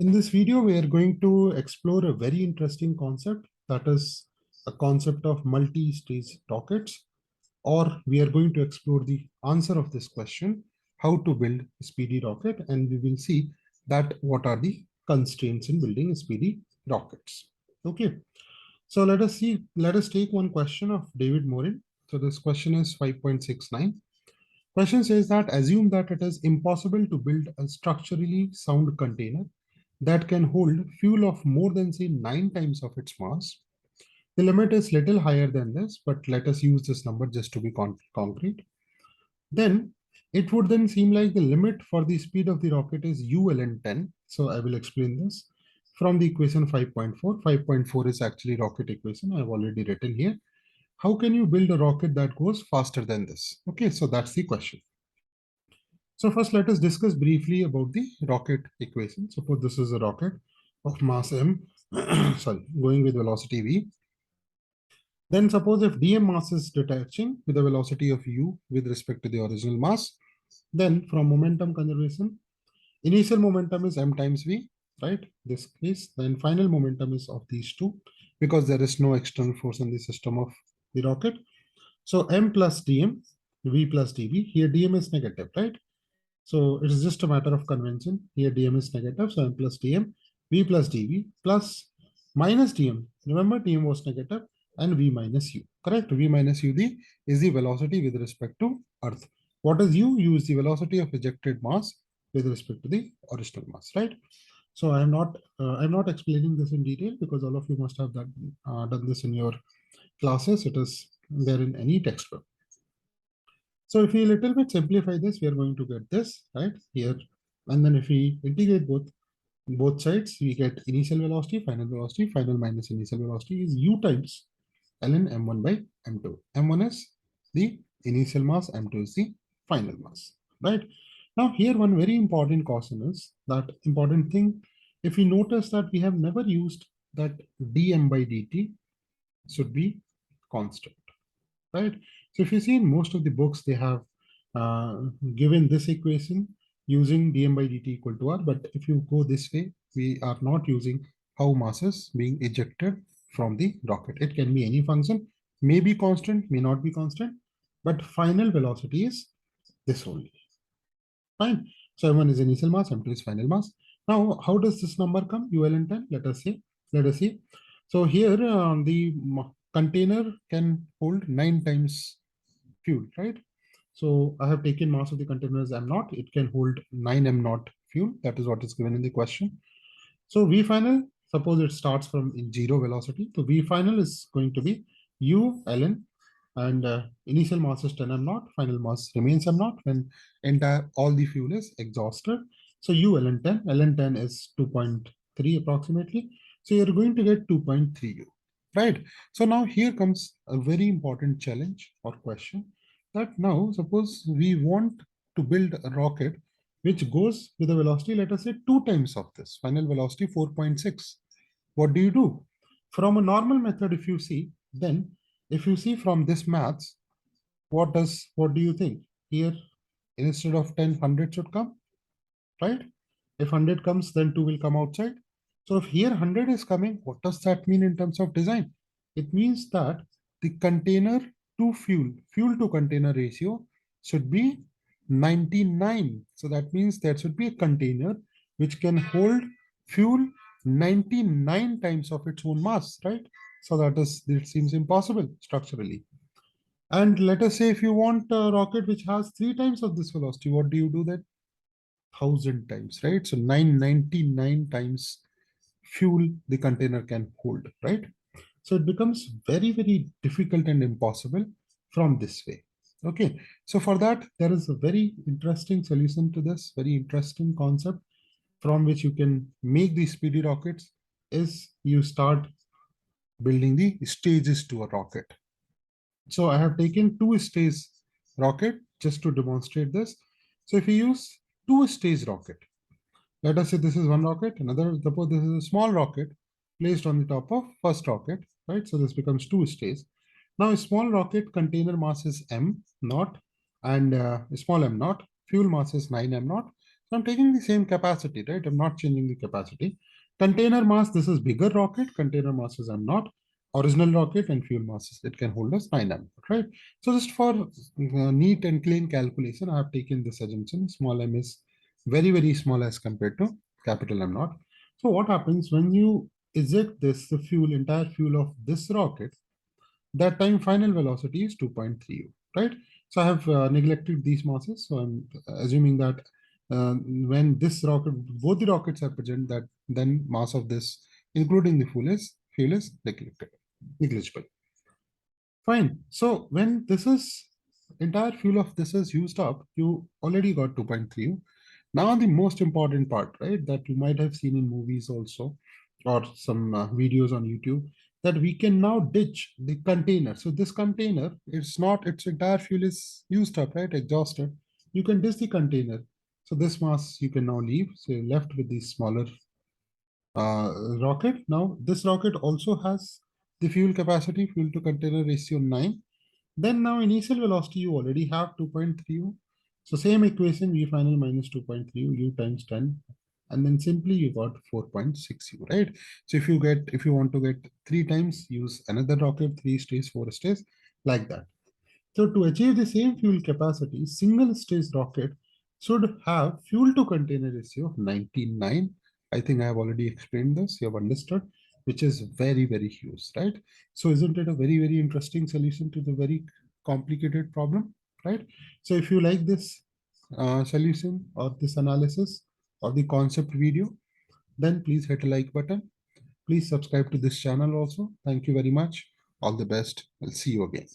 In this video, we are going to explore a very interesting concept, that is a concept of multi-stage rockets, or we are going to explore the answer of this question, how to build a speedy rocket, and we will see that what are the constraints in building speedy rockets. Okay, so let us take one question of David Morin. So this question is 5.69. Question says that assume that it is impossible to build a structurally sound container that can hold fuel of more than say 9 times of its mass. The limit is little higher than this, but let us use this number just to be concrete. Then it would then seem like the limit for the speed of the rocket is u ln 10. So I will explain this from the equation 5.4. 5.4 is actually rocket equation. I've already written here. How can you build a rocket that goes faster than this? Okay, so that's the question. So first, let us discuss briefly about the rocket equation. Suppose this is a rocket of mass m, sorry, going with velocity v. Then suppose if dm mass is detaching with a velocity of u with respect to the original mass, then from momentum conservation, initial momentum is m times v, right? This case, then final momentum is of these two because there is no external force in the system of the rocket. So m plus dm, v plus dv. Here dm is negative, right? So it is just a matter of convention. Here dm is negative, so m plus dm, v plus dv plus minus dm. Remember dm was negative and v minus u, correct? V minus u is the velocity with respect to Earth. What is u? U is the velocity of ejected mass with respect to the original mass, right? So I'm not explaining this in detail because all of you must have done this in your classes. It is there in any textbook. So if we a little bit simplify this, we are going to get this right here. And then if we integrate both sides, we get initial velocity, final minus initial velocity is u times ln m1 by m2. M1 is the initial mass, m2 is the final mass, right? Now here one very important caution is that important thing, if we notice that we have never used that dm by dt should be constant, right? So if you see in most of the books, they have given this equation using dm by dt equal to r. But if you go this way, we are not using how mass is being ejected from the rocket. It can be any function, may be constant, may not be constant, but final velocity is this only. Fine. So m1 is initial mass, m2 is final mass. Now, how does this number come? UL and 10. Let us see. So here the container can hold 9 times fuel, right? So I have taken mass of the container as m naught. It can hold 9 m naught fuel. That is what is given in the question. So V final, suppose it starts from in zero velocity. So V final is going to be U ln, and initial mass is 10 m naught, final mass remains m naught when all the fuel is exhausted. So U ln 10, ln 10 is 2.3 approximately. So you're going to get 2.3 U, right? So now here comes a very important challenge or question that now suppose we want to build a rocket which goes with a velocity, let us say 2 times of this, final velocity 4.6. What do you do? From a normal method, if you see, then if you see from this maths, what do you think? Here, instead of 10, 100 should come, right? If 100 comes, then 2 will come outside. So if here 100 is coming, what does that mean in terms of design? It means that the container to fuel to container ratio should be 99. So that means there should be a container which can hold fuel 99 times of its own mass, right? So it seems impossible structurally. And let us say if you want a rocket which has 3 times of this velocity, what do you do then? 1,000 times, right? So 999 times fuel the container can hold, right? So it becomes very, very difficult and impossible from this way. Okay, so for that, there is a very interesting solution to this, very interesting concept from which you can make these speedy rockets is you start building the stages to a rocket. So I have taken 2-stage rocket just to demonstrate this. So if you use 2-stage rocket, let us say this is one rocket, suppose this is a small rocket placed on the top of first rocket, right? So this becomes 2-stage. Now a small rocket container mass is m naught and small m naught, fuel mass is 9 m naught. So I'm taking the same capacity, right? I'm not changing the capacity. Container mass, this is bigger rocket. Container masses, I'm not. Original rocket and fuel masses, it can hold us 9m, right? So just for neat and clean calculation, I have taken this assumption. Small m is very, very small as compared to capital M naught. So what happens when you eject this, the fuel, entire fuel of this rocket, that time final velocity is 2.3 u, right? So I have neglected these masses. So I'm assuming that when this rocket, both the rockets are present, that then mass of this, including the fuel is neglected, negligible. Fine. So when this is entire fuel of this is used up, you already got 2.3 u. Now the most important part, right, that you might have seen in movies also, or some videos on YouTube, that we can now ditch the container. So this container, it's not, its entire fuel is used up, right, exhausted. You can ditch the container. So this mass you can now leave. So you're left with the smaller rocket. Now this rocket also has the fuel capacity, fuel to container ratio 9. Then now initial velocity you already have 2.3 u. So same equation, v final minus 2.3 u times 10, and then simply you got 4.6 u, right? So if you want to get 3 times, use another rocket, 3 stages, 4 stages, like that. So to achieve the same fuel capacity, single stage rocket should have fuel to container ratio of 99. I think I have already explained this, you have understood, which is very, very huge, right? So isn't it a very, very interesting solution to the very complicated problem, right? So if you like this solution or this analysis or the concept video, then please hit a like button. Please subscribe to this channel also. Thank you very much. All the best. I'll see you again.